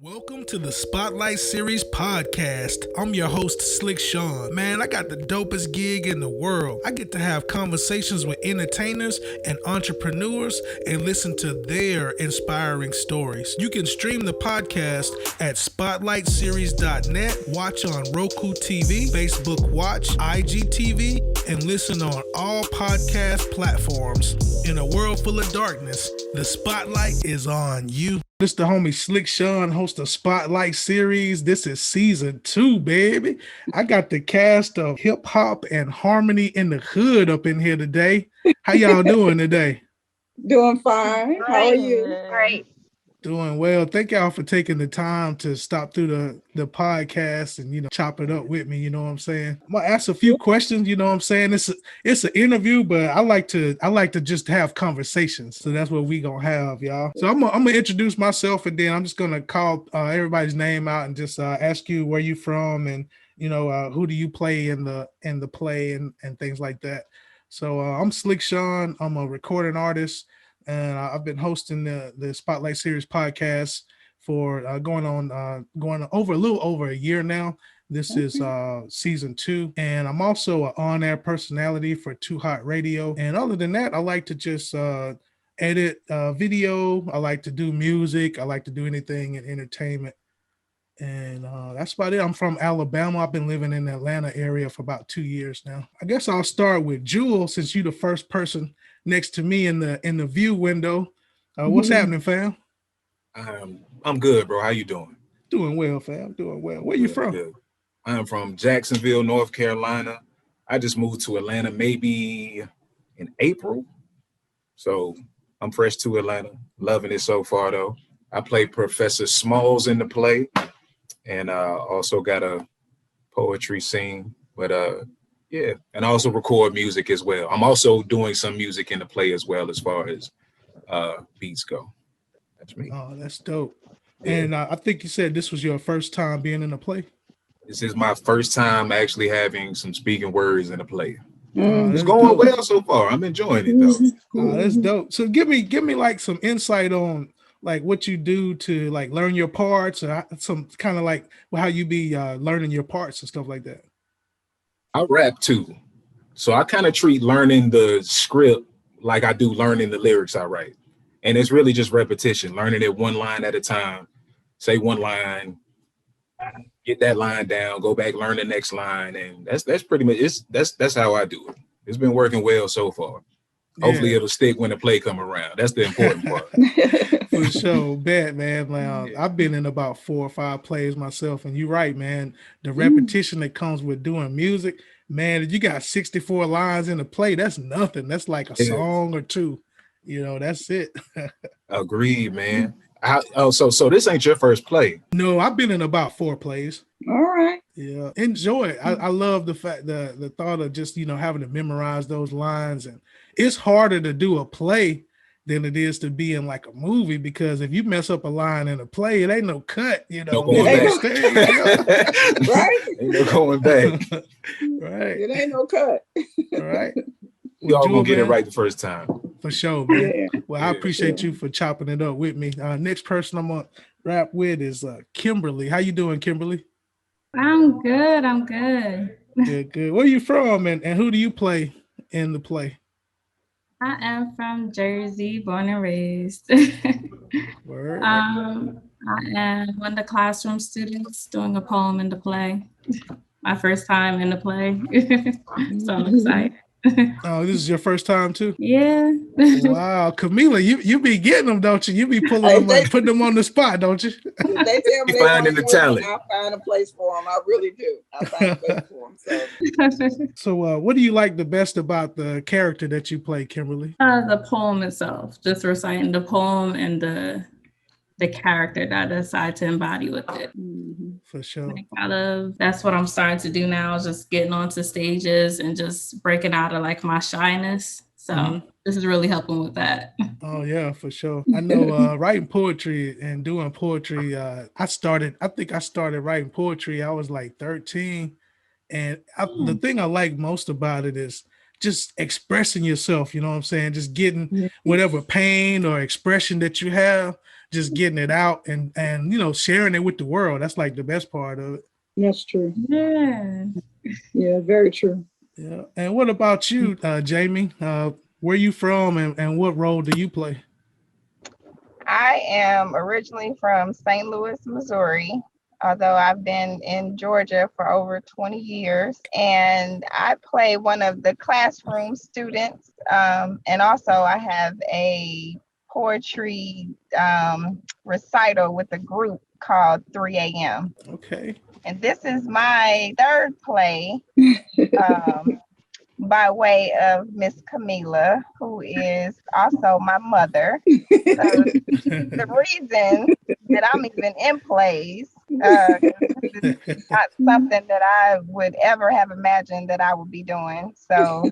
Welcome to the Spotlight Series podcast. I'm your host, Slick Sean. Man, I got the dopest gig in the world. I get to have conversations with entertainers and entrepreneurs and listen to their inspiring stories. You can stream the podcast at spotlightseries.net, watch on Roku TV, Facebook Watch, IGTV, and listen on all podcast platforms. In a world full of darkness, the spotlight is on you. This the homie Slick Sean, host of Spotlight Series. This is season 2, baby. I got the cast of hip hop and harmony in the hood up in here today. How y'all doing today? Doing fine. How are you? Great. Doing well. Thank y'all for taking the time to stop through the podcast and, chop it up with me. You know what I'm saying? I'm gonna ask a few questions. You know what I'm saying? It's an interview, but I like to just have conversations. So that's what we gonna have, y'all. So I'm gonna introduce myself, and then I'm just gonna call everybody's name out and just ask you where you from, and who do you play in the play and things like that. So I'm Slick Sean. I'm a recording artist. And I've been hosting the Spotlight Series podcast for going over a little over a year now. This is season 2, and I'm also an on-air personality for Too Hot Radio. And other than that, I like to just edit video. I like to do music. I like to do anything in entertainment. And that's about it. I'm from Alabama. I've been living in the Atlanta area for about 2 years now. I guess I'll start with Jewel, since you're the first person next to me in the view window. What's happening, fam? I'm good, bro. How you doing? Doing well, fam. Doing well. Where you from? Good. I'm from Jacksonville, North Carolina. I just moved to Atlanta maybe in April. So I'm fresh to Atlanta. Loving it so far, though. I play Professor Smalls in the play, and also got a poetry scene. But yeah, and I also record music as well. I'm also doing some music in the play as well, as far as beats go. That's me. Oh, that's dope. Yeah. And I think you said this was your first time being in a play. This is my first time actually having some speaking words in a play. It's going dope. Well so far. I'm enjoying it though. Oh, that's dope. So give me like some insight on like what you do to like learn your parts, or some kind of like how you be learning your parts and stuff like that. I rap too. So I kind of treat learning the script like I do learning the lyrics I write. And it's really just repetition, learning it one line at a time. Say one line, get that line down, go back, learn the next line. And that's pretty much that's how I do it. It's been working well so far. Yeah. Hopefully it'll stick when the play come around. That's the important part. For sure. Bet, man. Like, I've been in about 4 or 5 plays myself, and you're right, man. The repetition that comes with doing music, man, if you got 64 lines in a play, that's nothing. That's like a song or two. That's it. Agreed, man. So this ain't your first play? No, I've been in about 4 plays. All right. Yeah, enjoy it. I love the fact the thought of just having to memorize those lines, and it's harder to do a play than it is to be in like a movie, because if you mess up a line in a play, it ain't no cut. No going back. Right? Ain't no going back. Right. It ain't no cut. Right. We all gonna get it right the first time. For sure, man. Yeah. Well, I appreciate you for chopping it up with me. Next person I'm gonna rap with is Kimberly. How you doing, Kimberly? I'm good. Good. Where you from, and who do you play in the play? I am from Jersey, born and raised. Word. I am one of the classroom students doing a poem in the play. My first time in the play. So I'm excited. Oh, this is your first time too? Yeah. Wow, Kameelah, you be getting them, don't you? You be pulling them up, putting them on the spot, don't you? They tell me finding the talent. I find a place for them. I really do. I find a place for them. So what do you like the best about the character that you play, Kimberly? The poem itself, just reciting the poem and the character that I decide to embody with it. For sure. That's what I'm starting to do now, is just getting onto stages and just breaking out of like my shyness. So this is really helping with that. Oh yeah, for sure. I know writing poetry and doing poetry. I think I started writing poetry. I was like 13. And the thing I like most about it is just expressing yourself, you know what I'm saying? Just getting whatever pain or expression that you have, just getting it out and sharing it with the world. That's like the best part of it. That's true. Yeah. Yeah, very true. Yeah. And what about you, Jamie? Where you from and what role do you play? I am originally from St. Louis, Missouri, although I've been in Georgia for over 20 years. And I play one of the classroom students. And also I have a poetry recital with a group called 3 a.m. Okay. And this is my third play. By way of Miss Kameelah, who is also my mother. So the reason that I'm even in plays, it's not something that I would ever have imagined that I would be doing. So,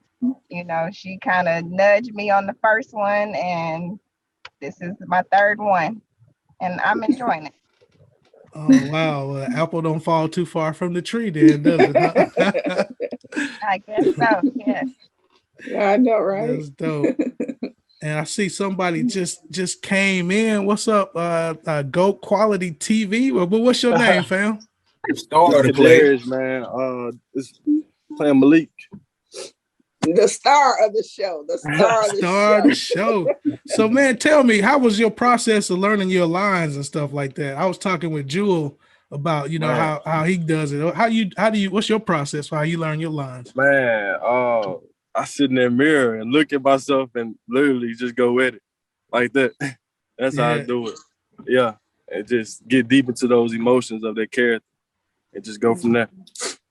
she kind of nudged me on the first one, and this is my third one, and I'm enjoying it. Oh, wow. Well, apple don't fall too far from the tree then, does it? Huh? I guess so, yes. Yeah, I know, right? That's dope. And I see somebody just came in. What's up, GOAT Quality TV? Well, what's your name, fam? Star of the play. Kadarius, man. It's playing Malik. The star of the show. The star of the show. So, man, tell me, how was your process of learning your lines and stuff like that? I was talking with Jewel about, how he does it. How do you, what's your process for how you learn your lines? Man, I sit in that mirror and look at myself and literally just go with it like that. That's how I do it. Yeah. And just get deep into those emotions of their character and just go from there.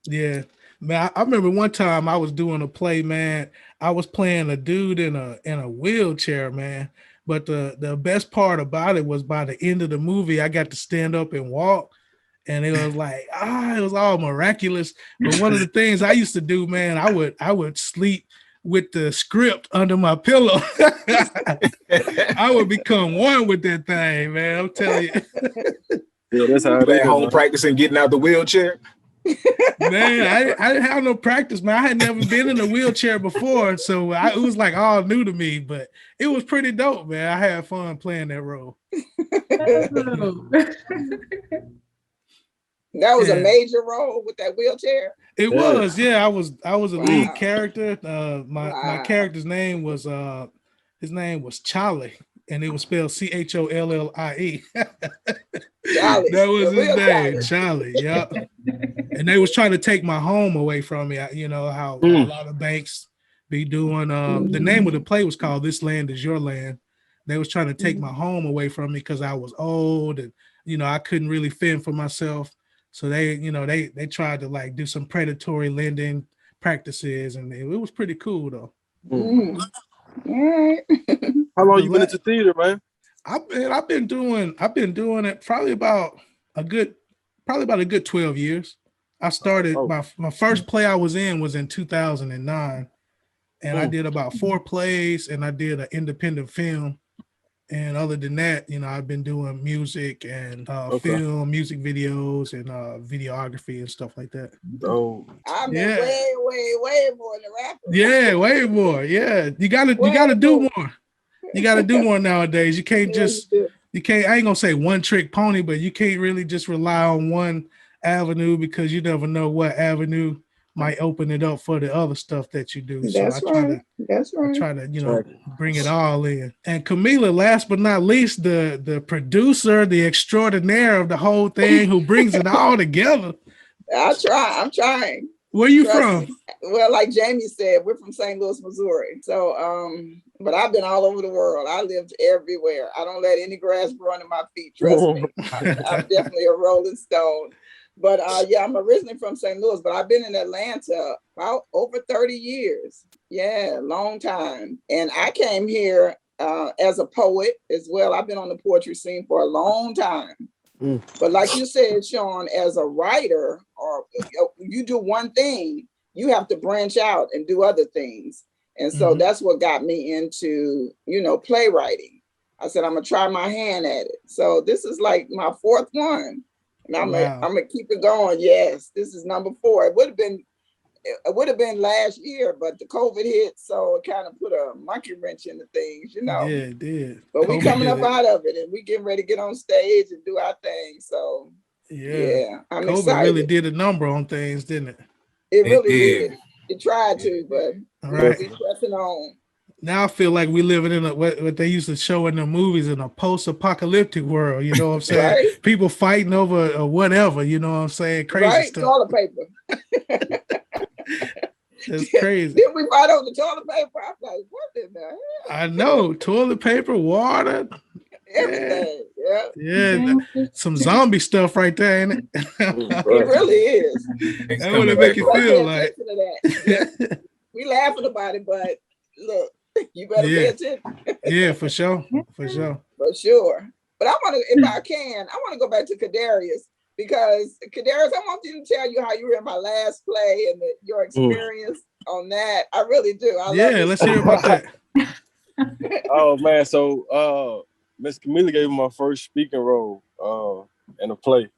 Yeah. Man, I remember one time I was doing a play, man. I was playing a dude in a wheelchair, man. But the best part about it was by the end of the movie, I got to stand up and walk. And it was like, it was all miraculous. But one of the things I used to do, man, I would sleep with the script under my pillow. I would become one with that thing, man. I'm telling you. Yeah, that's how it is. Home practicing getting out the wheelchair. Man, I didn't have no practice, man. I had never been in a wheelchair before, so it was like all new to me. But it was pretty dope, man. I had fun playing that role. That was a major role with that wheelchair. It was, yeah. I was a lead character. My character's name was his name was Charlie, and it was spelled Chollie. That was his name, Charlie. Yeah. And they was trying to take my home away from me. You know how a lot of banks be doing. The name of the play was called "This Land Is Your Land." They was trying to take my home away from me because I was old and I couldn't really fend for myself. So they tried to like do some predatory lending practices, and it was pretty cool though. How long you been into theater, man? I've been doing it probably about a good 12 years. I started my first play I was in 2009, and I did about 4 plays, and I did an independent film. And other than that, I've been doing music and film, music videos, and videography and stuff like that. Oh, I've been way more than rapper. Yeah, way more. Yeah, you gotta do more. You gotta do more nowadays. You can't I ain't gonna say one trick pony, but you can't really just rely on one avenue because you never know what avenue might open it up for the other stuff that you do. So I try to bring it all in. And Kameelah, last but not least, the producer, the extraordinaire of the whole thing, who brings it all together. I'm trying. Where you from? Well, like Jamie said, we're from St. Louis, Missouri. So, but I've been all over the world. I lived everywhere. I don't let any grass grow under my feet. Trust me. I'm definitely a Rolling Stone. But I'm originally from St. Louis, but I've been in Atlanta about over 30 years. Yeah, long time. And I came here as a poet as well. I've been on the poetry scene for a long time. But like you said, Sean, as a writer, or you do one thing, you have to branch out and do other things. And so that's what got me into, playwriting. I said, I'm going to try my hand at it. So this is like my 4th one. And I'm gonna keep it going. Yes, this is number 4. It would have been it would have been last year, but the COVID hit, so it kind of put a monkey wrench into things, you know. Yeah, it did. But we COVID coming did up it. out of it, and we getting ready to get on stage and do our thing. So Yeah, I'm COVID excited. really did a number on things, didn't it? It really did. did. It tried to, but Right. we're pressing on. Now I feel like we living in what they used to show in the movies, in a post-apocalyptic world. You know what I'm saying? Right? People fighting over whatever. You know what I'm saying? Crazy Right? stuff. Toilet paper. It's crazy. Then we fight on the toilet paper. I'm like, what in the hell? I know. Toilet paper, water. Everything. Yeah. Yeah, some zombie stuff right there, ain't it? It really is. Things That coming would make back you on. feel Pay like. attention to that. We laughing about it, but look, you better pay Yeah. attention. Yeah, for sure. For sure. For sure. But I want to, if I can, I want to go back to Kadarius, because Kadarius, I want you to tell you how you were in my last play and your experience on that. I really do. I Yeah, love let's hear about that. Oh man, so Miss Kameelah gave me my first speaking role in a play.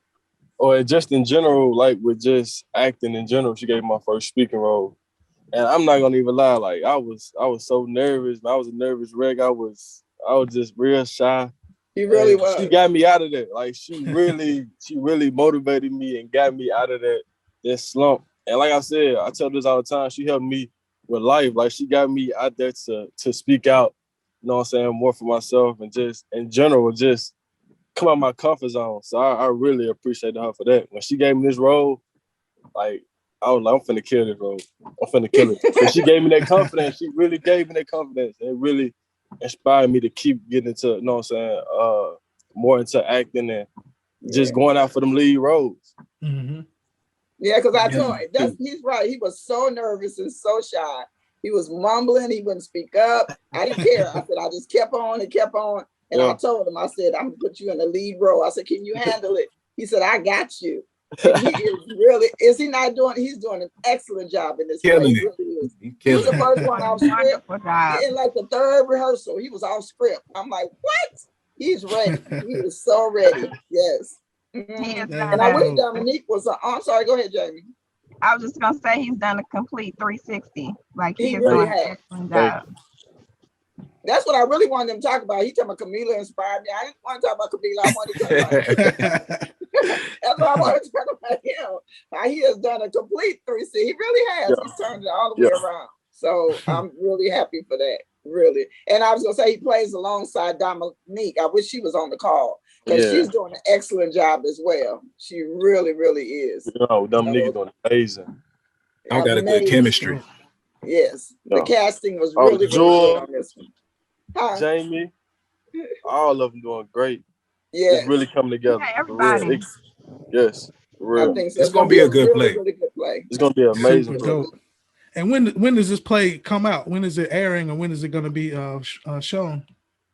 Or just in general, like with just acting in general, she gave me my first speaking role. And I'm not gonna even lie, like I was so nervous. I was a nervous wreck. I was just real shy. He really And was. She got me out of that. Like she really motivated me and got me out of that slump. And like I said, I tell this all the time, she helped me with life. Like she got me out there to speak out, you know what I'm saying, more for myself and just in general, just come out of my comfort zone. So I really appreciate her for that. When she gave me this role, like I was like, I'm finna kill this role. I'm finna kill it. And she gave me that confidence. She really gave me that confidence. It really inspired me to keep getting into, you know what I'm saying, more into acting and just going out for them lead roles. Mm-hmm. Yeah, because I told him, he's right. He was so nervous and so shy. He was mumbling. He wouldn't speak up. I didn't care. I said, I just kept on and kept on. And I told him, I said, I'm going to put you in the lead role. I said, can you handle it? He said, I got you. And he is really, is he not doing, he's doing an excellent job in this play. He really is. He was the first one off script. In like the third rehearsal, he was off script. I'm like, what? He's ready. He is so ready. Yes. Mm-hmm. And I wish Dominique was I'm sorry, go ahead, Jamie. I was just gonna say he's done a complete 360. Like he is really doing an has. excellent job. That's what I really wanted him to talk about. He talking about Kameelah inspired me. I didn't want to talk about Kameelah. I wanted to talk about that's what I wanted to talk about him. How he has done a complete 360. He really has. He's turned it all the way around. So I'm really happy for that. Really. And I was gonna say he plays alongside Dominique. I wish she was on the call because she's doing an excellent job as well. She really, really is. Dominique is doing amazing. I've got a good chemistry. Yes. The casting was really, really good on this one. Jamie, all of them doing great. Yeah, it's really coming together. Yeah, everybody. Yes, real. I think so. It's gonna be a good play. Really good play. It's gonna be an amazing play. And when does this play come out? When is it airing, or when is it going to be shown?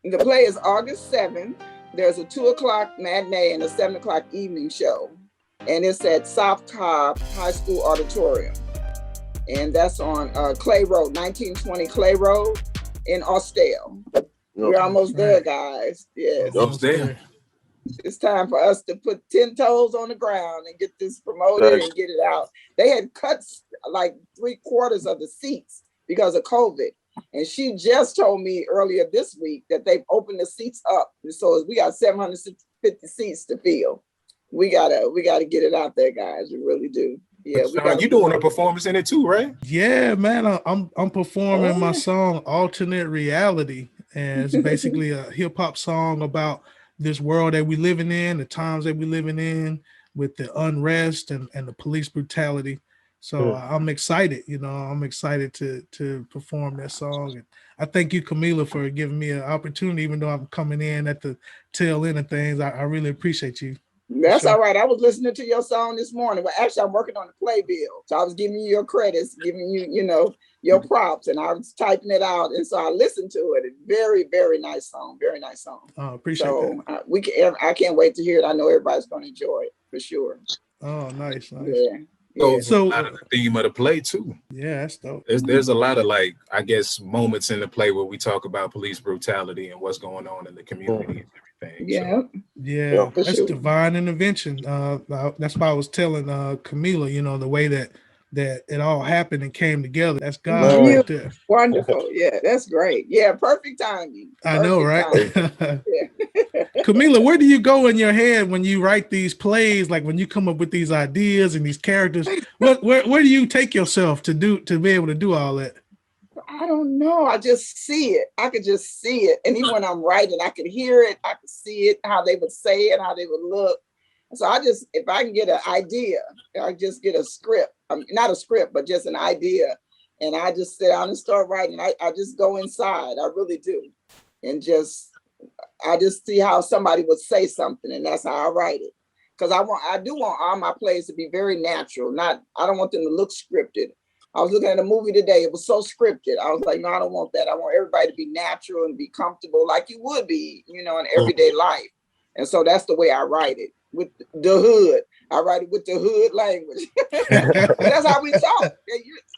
The play is August 7th. There's a 2:00 matinee and a 7:00 evening show, and it's at South Cobb High School Auditorium, and that's on Clay Road, 1920 Clay Road in Austell. We're almost there, guys. Yes. Almost there. It's time for us to put 10 toes on the ground and get this promoted and get it out. They had cut like 3/4 of the seats because of COVID. And she just told me earlier this week that they've opened the seats up. And so we got 750 seats to fill. We gotta get it out there, guys. We really do. Yeah, you doing a performance in it too, right? Yeah, man. I'm performing my song "Alternate Reality," and it's basically a hip hop song about this world that we living in, the times that we living in, with the unrest and the police brutality. So I'm excited. I'm excited to perform that song. And I thank you, Kameelah, for giving me an opportunity, even though I'm coming in at the tail end of things. I really appreciate you. That's all right. I was listening to your song this morning. Well, actually, I'm working on the playbill. So I was giving you your credits, giving you, your props, and I was typing it out. And so I listened to it. Very, very nice song. Very nice song. Oh, appreciate that. I can't wait to hear it. I know everybody's going to enjoy it for sure. Oh, nice. Yeah. So a lot of the theme of the play too. Yeah, that's dope. There's a lot of moments in the play where we talk about police brutality and what's going on in the community and everything. Yeah. That's divine intervention. That's why I was telling Kameelah, the way that that it all happened and came together. That's God right there. Wonderful. Yeah, that's great. Yeah, perfect timing. I know, right? Yeah. Kameelah, where do you go in your head when you write these plays? Like when you come up with these ideas and these characters, where do you take yourself to be able to do all that? I don't know. I just see it. I could just see it. And even when I'm writing, I could hear it. I could see it, how they would say it, how they would look. So if I can get an idea, I just get a script. Not a script, but just an idea. And I just sit down and start writing. I just go inside. I really do. And I just see how somebody would say something, and that's how I write it. Because I do want all my plays to be very natural. I don't want them to look scripted. I was looking at a movie today. It was so scripted. I was like, no, I don't want that. I want everybody to be natural and be comfortable like you would be, in everyday life. And so that's the way I write it, with the hood. I write it with the hood language. That's how we talk.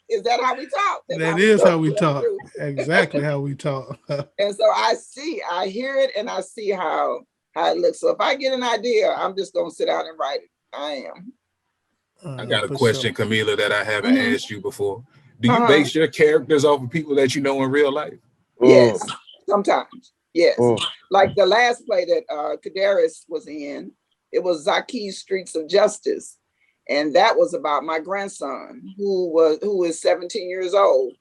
Is that how we talk? That is how we talk. Exactly how we talk. And so I hear it, and I see how it looks. So if I get an idea, I'm just going to sit down and write it. I am. I got a question, Kameelah, that I haven't asked you before. Do you base your characters off of people that you know in real life? Yes, sometimes. Yes. Like the last play that Kadaris was in, it was Zaki's Streets of Justice. And that was about my grandson, who is 17 years old.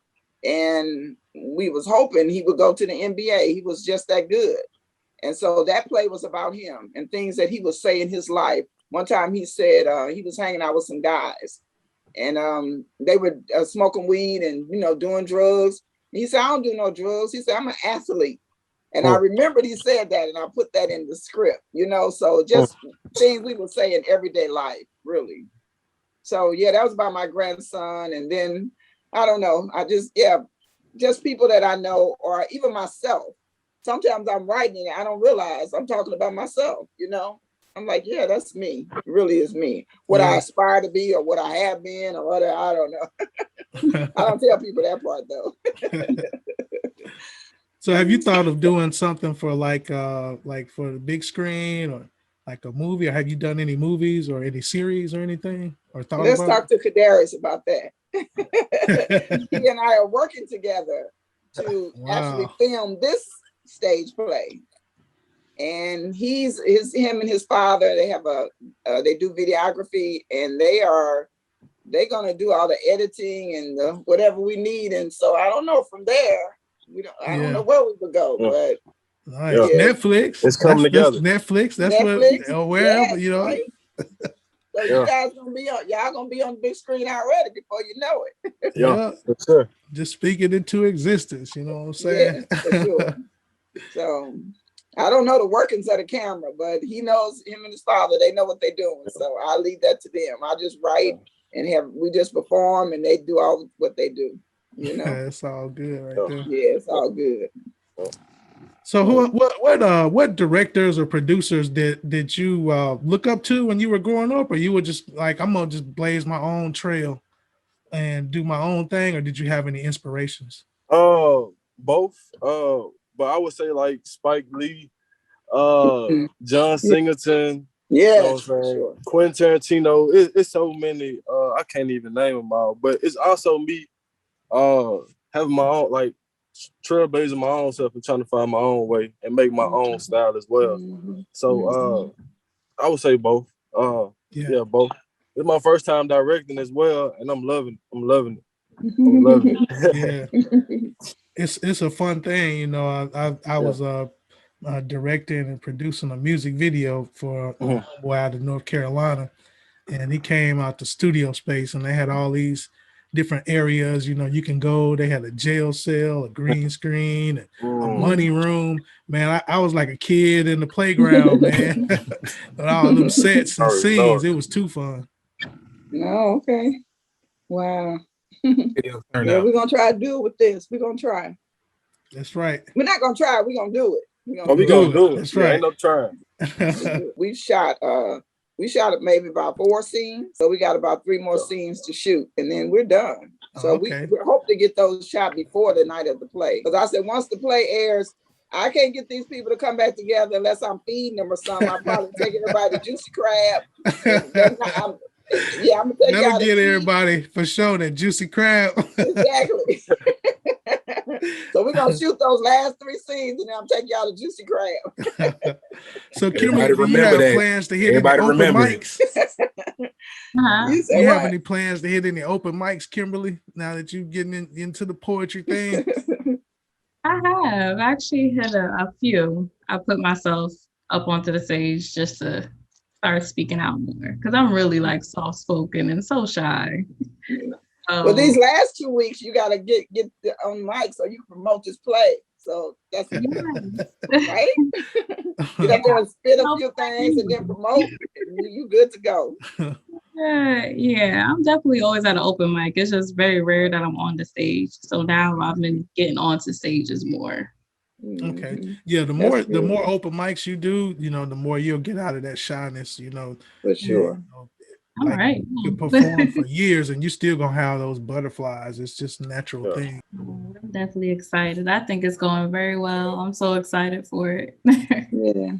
And we was hoping he would go to the NBA. He was just that good. And so that play was about him and things that he would say in his life. One time he said he was hanging out with some guys, and they were smoking weed and doing drugs. And he said, I don't do no drugs. He said, I'm an athlete. And I remembered he said that, and I put that in the script, so just things we would say in everyday life, really. So yeah, that was about my grandson. And then I don't know, just people that I know, or even myself. Sometimes I'm writing and I don't realize I'm talking about myself, I'm like, yeah, that's me. It really is me. What I aspire to be, or what I have been, or whatever, I don't know. I don't tell people that part though. So have you thought of doing something for like for the big screen, or like a movie, or have you done any movies or any series or anything? Or thought Let's about talk to Kadaris about that. He and I are working together to actually film this stage play. And him and his father, they have they do videography, and they're gonna do all the editing and whatever we need. And so I don't know from there. I don't know where we would go, but Netflix. It's coming together. Netflix. That's Netflix, what, or wherever, Right? So you guys y'all gonna be on the big screen already before you know it. Yeah, for sure. Just speak it into existence. You know what I'm saying? Yeah, for sure. So I don't know the workings of the camera, but he knows, him and his father, they know what they're doing. So I leave that to them. I just write and we just perform, and they do all what they do. It's all good right there. Yeah, it's all good. So what directors or producers did you look up to when you were growing up, or you were just like, I'm gonna just blaze my own trail and do my own thing, or did you have any inspirations? Both. But I would say like Spike Lee, John Singleton, Sure. Quentin Tarantino. It's so many. I can't even name them all. But it's also me having my own, like, trailblazing my own self and trying to find my own way and make my own style as well. So I would say both. Both. It's my first time directing as well, and I'm loving it. Yeah. It's a fun thing, I was directing and producing a music video for a boy out of North Carolina, and he came out to studio space, and they had all these different areas, you can go. They had a jail cell, a green screen, a money room. Man, I was like a kid in the playground, man. With all them sets and scenes. It was too fun. Oh, okay. Wow. We're gonna try to do it with this. We're gonna try. That's right. We're not gonna try. We're gonna do it. We're gonna do it. That's right. Ain't no trying. We shot maybe about 4 scenes, so we got about 3 more scenes to shoot, and then we're done. So we hope to get those shot before the night of the play. Because I said, once the play airs, I can't get these people to come back together unless I'm feeding them or something. I'm probably taking everybody to Juicy Crab. Yeah, I'm gonna take That'll y'all get to eat. everybody for sure that juicy crab. Exactly. So we're gonna shoot those last 3 scenes, and then I'm taking y'all to Juicy Crab. So, Everybody Kimberly, do you remember have that. plans to hit any Everybody open remember it. mics? Uh-huh. You Do say you what? have any plans to hit any open mics, Kimberly? Now that you're getting into the poetry thing. I have actually hit a few. I put myself up onto the stage just to start speaking out more because I'm really like soft spoken and so shy. Well, these last 2 weeks, you gotta get on mic so you can promote this play. So that's right. Get up there and spit a few things and then promote. You good to go. Yeah, I'm definitely always at an open mic. It's just very rare that I'm on the stage. So now I've been getting onto stages more. Okay. Yeah, the more open mics you do, the more you'll get out of that shyness, For sure. All right. You can perform for years and you still gonna have those butterflies. It's just a natural thing. I'm definitely excited. I think it's going very well. I'm so excited for it. Yeah.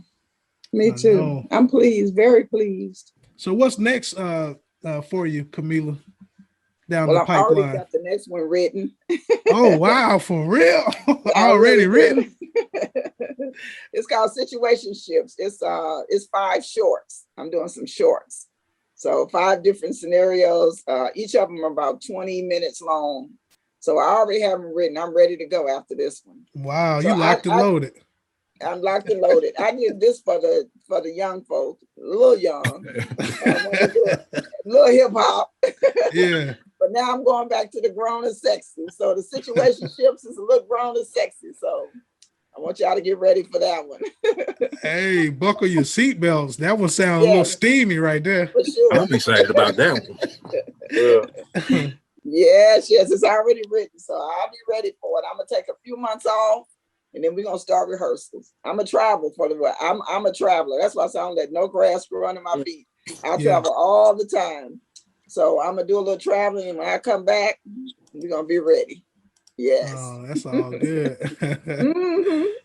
Me too. I'm pleased, very pleased. So what's next for you, Kameelah? Down Well, the I've pipeline. already got the next one written. Oh wow, for real? Already written? It's called Situationships. It's 5 shorts. I'm doing some shorts. So 5 different scenarios. Each of them are about 20 minutes long. So I already have them written. I'm ready to go after this one. Wow, so you locked and loaded. I'm locked and loaded. I did this for the young folks, a little young, a little hip hop. Yeah. But now I'm going back to the grown and sexy. So the Situationships is a little grown and sexy. So I want y'all to get ready for that one. Hey, buckle your seatbelts. That one sounds a little steamy right there. For sure. I'm excited about that one. Yes, it's already written. So I'll be ready for it. I'm gonna take a few months off and then we're gonna start rehearsals. I'm a travel I'm a traveler. That's why I sound like no grass grow under my feet. I travel all the time. So I'm gonna do a little traveling, and when I come back, we're gonna be ready. Yes. Oh, that's all good.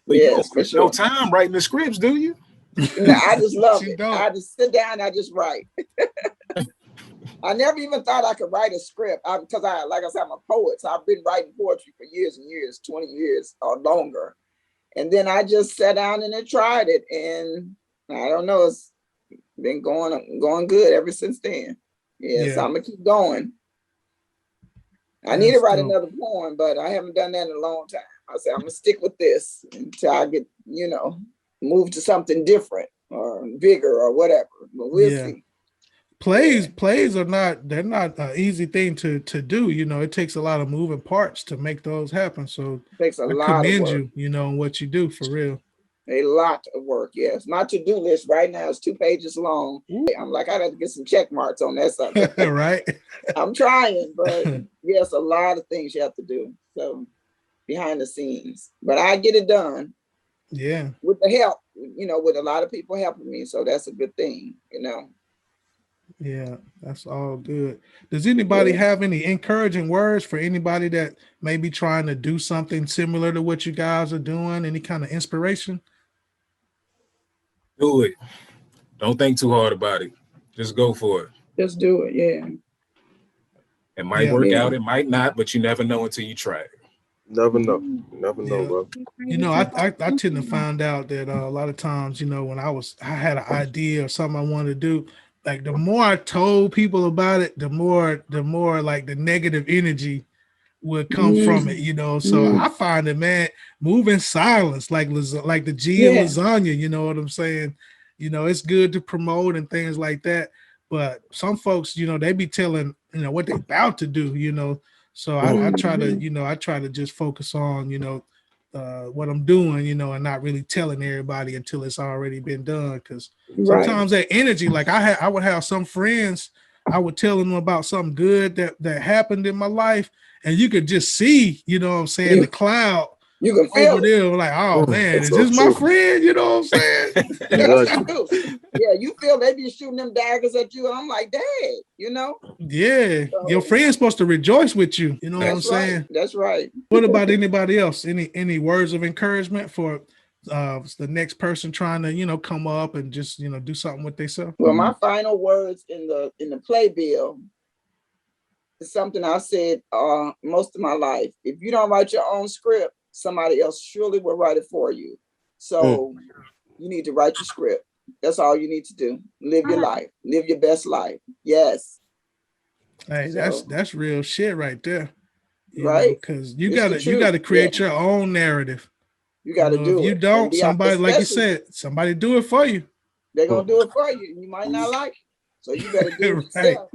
But yes, for sure. No time writing the scripts, do you? No, I just love it. I just sit down, I just write. I never even thought I could write a script because like I said, I'm a poet. So I've been writing poetry for years and years, 20 years or longer. And then I just sat down and then tried it. And I don't know, it's been going good ever since then. Yeah. So I'm gonna keep going. I need to write another poem, but I haven't done that in a long time. I said, I'm gonna stick with this until I get, move to something different or bigger or whatever. But we'll see. Plays are not an easy thing to do. It takes a lot of moving parts to make those happen. So it takes a lot of work. you, on what you do for real. A lot of work, yes. My to-do list right now is 2 pages long. I'm like, I got to get some check marks on that subject. Right. I'm trying, but yes, a lot of things you have to do. So behind the scenes, but I get it done. Yeah. With the help, with a lot of people helping me. So that's a good thing, Yeah, that's all good. Does anybody have any encouraging words for anybody that may be trying to do something similar to what you guys are doing? Any kind of inspiration? Do it. Don't think too hard about it. Just go for it. Just do it. Yeah. It might work out. It might not, but you never know until you try it. Never know. Never know, bro. I tend to find out that a lot of times, when I had an idea or something I wanted to do, like the more I told people about it, the more like the negative energy would come from it, So I find it, man, move in silence, like the G in lasagna, you know what I'm saying? It's good to promote and things like that. But some folks, they be telling, what they about to do, So I try to just focus on, what I'm doing, and not really telling everybody until it's already been done. Because sometimes that energy, like I would have some friends, I would tell them about something good that happened in my life, and you could just see, the cloud. You can feel over there, like, oh man, is this my friend? You know what I'm saying? Yeah, you feel they be shooting them daggers at you, and I'm like, Dad, Yeah, so, your friend's supposed to rejoice with you. You know what I'm saying? That's right. What about anybody else? Any words of encouragement for the next person trying to, come up and just, do something with themselves? Well, my final words in the playbill is something I said most of my life. If you don't write your own script, somebody else surely will write it for you. So you need to write your script. That's all you need to do. Live your life. Live your best life. Yes. Hey, that's real shit right there. Right? Because you gotta create your own narrative. You gotta do it. If you don't, somebody, like you said, somebody do it for you. They're gonna do it for you. You might not like it. So you better do it yourself.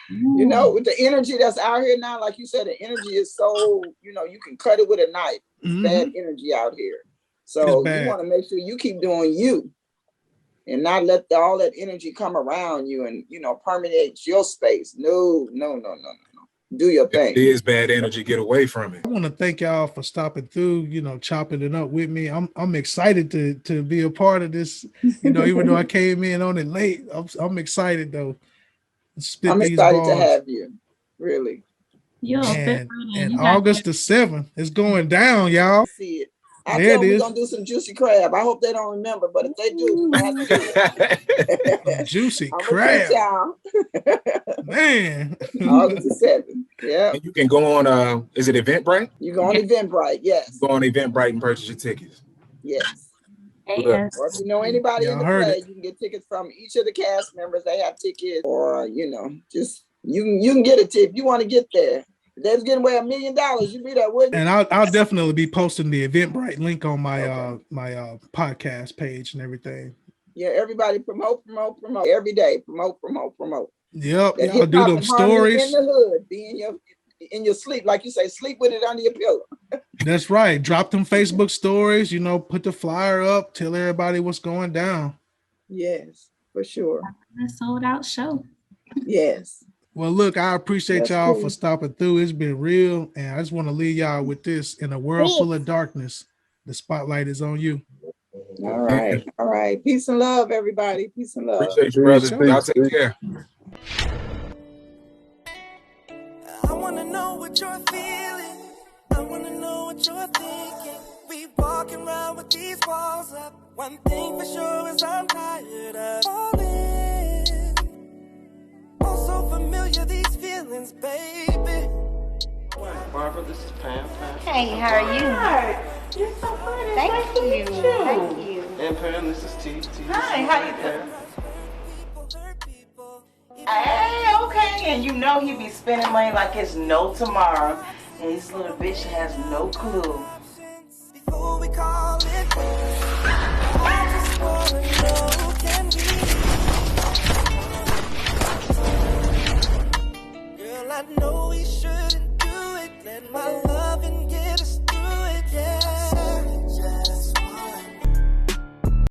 With the energy that's out here now, like you said, the energy is so, you can cut it with a knife. It's bad energy out here. So you want to make sure you keep doing you and not let all that energy come around you and, permeate your space. No. Do your thing. If it is bad energy, get away from it. I want to thank y'all for stopping through, chopping it up with me. I'm excited to be a part of this, even though I came in on it late. I'm excited though. I'm excited to have you. Really. And August the 7th is going down, y'all. See it. I tell them we're gonna do some juicy crab. I hope they don't remember, but if they do, we're gonna have to do it. Juicy crab. Man. August the 7th. Yeah. And you can go on is it Eventbrite? You go on Eventbrite, yes. Go on Eventbrite and purchase your tickets. Yes. Yes. Or if you know anybody in the play, you can get tickets from each of the cast members. They have tickets, or just you can get a tip. You want to get there. If they was giving away $1 million, you'd be there, wouldn't you? And I'll definitely be posting the Eventbrite link on my my podcast page and everything. Yeah, everybody promote every day. Promote. Yep, y'all do them stories in the hood. Be in your sleep, like you say, sleep with it under your pillow. That's right. Drop them Facebook stories, put the flyer up, tell everybody what's going down. Yes, for sure. A sold out show. Yes. Well, look, I appreciate y'all for stopping through. It's been real. And I just want to leave y'all with this. In a world full of darkness, the spotlight is on you. All right. All right. Peace and love, everybody. Peace and love. Appreciate you, brother. Y'all take care. I want to know what you're feeling. I want to know what you're thinking. We walking around with these walls up. One thing for sure is I'm tired of falling. Also familiar these feelings, baby. Barbara, this is Pam. Hey, how are you? Hi. You're so pretty. Thank you. Thank you. And Pam, this is T. Hi, how you doing? Hey, okay. And he be spending money like it's no tomorrow. And this little bitch has no clue. Before we call it quits, I just wanna know, can we? Girl, I know we shouldn't do it. Let my loving get us through it, yeah. Just one.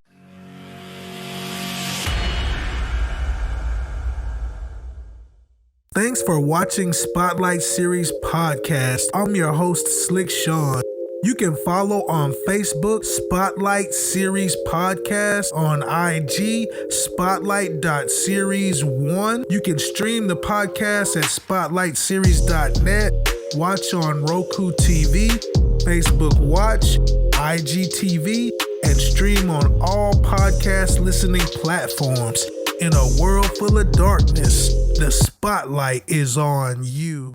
Thanks for watching Spotlight Series Podcast. I'm your host, Slick Sean. You can follow on Facebook, Spotlight Series Podcast, on IG, spotlight.series1. You can stream the podcast at spotlightseries.net, watch on Roku TV, Facebook Watch, IGTV, and stream on all podcast listening platforms. In a world full of darkness, the spotlight is on you.